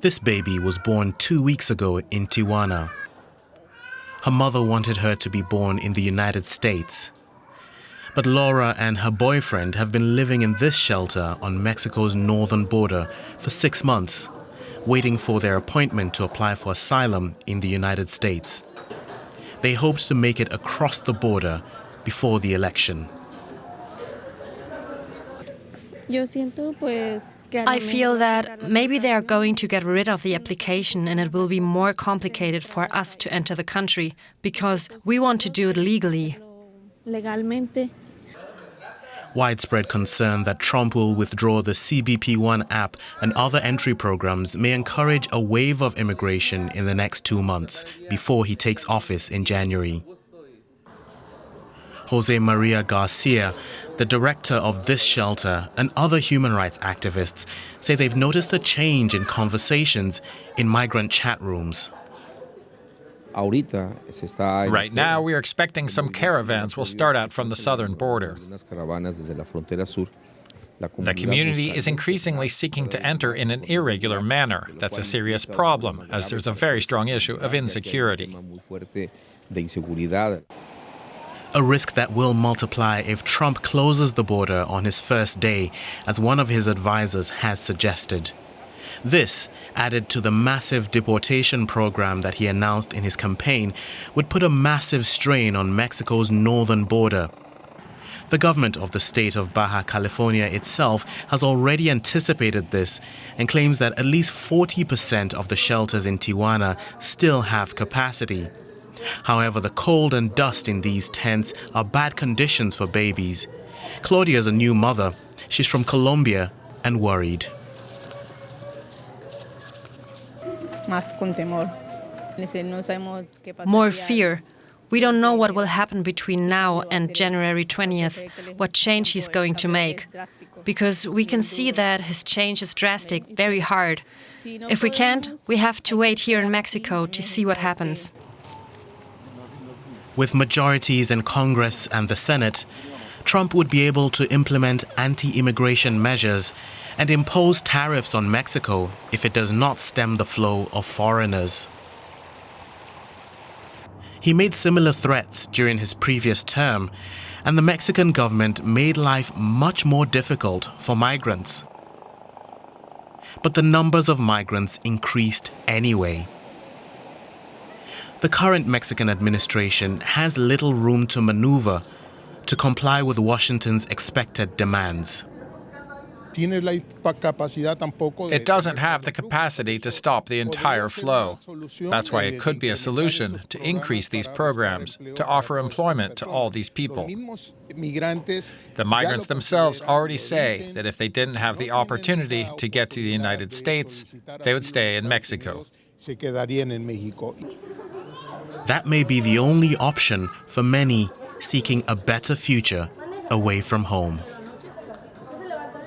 This baby was born 2 weeks ago in Tijuana. Her mother wanted her to be born in the United States. But Laura and her boyfriend have been living in this shelter on Mexico's northern border for 6 months, waiting for their appointment to apply for asylum in the United States. They hoped to make it across the border before the election. I feel that maybe they are going to get rid of the application and it will be more complicated for us to enter the country because we want to do it legally. Widespread concern that Trump will withdraw the CBP One app and other entry programs may encourage a wave of immigration in the next 2 months before he takes office in January. Jose Maria Garcia, the director of this shelter, and other human rights activists say they've noticed a change in conversations in migrant chat rooms. Right now, we are expecting some caravans will start out from the southern border. The community is increasingly seeking to enter in an irregular manner. That's a serious problem, as there's a very strong issue of insecurity. A risk that will multiply if Trump closes the border on his first day, as one of his advisors has suggested. This, added to the massive deportation program that he announced in his campaign, would put a massive strain on Mexico's northern border. The government of the state of Baja California itself has already anticipated this and claims that at least 40% of the shelters in Tijuana still have capacity. However, the cold and dust in these tents are bad conditions for babies. Claudia is a new mother. She's from Colombia and worried. More fear. We don't know what will happen between now and January 20th, what change he's going to make. Because we can see that his change is drastic, very hard. If we can't, we have to wait here in Mexico to see what happens. With majorities in Congress and the Senate, Trump would be able to implement anti-immigration measures and impose tariffs on Mexico if it does not stem the flow of foreigners. He made similar threats during his previous term, and the Mexican government made life much more difficult for migrants. But the numbers of migrants increased anyway. The current Mexican administration has little room to maneuver to comply with Washington's expected demands. It doesn't have the capacity to stop the entire flow. That's why it could be a solution to increase these programs, to offer employment to all these people. The migrants themselves already say that if they didn't have the opportunity to get to the United States, they would stay in Mexico. That may be the only option for many seeking a better future away from home.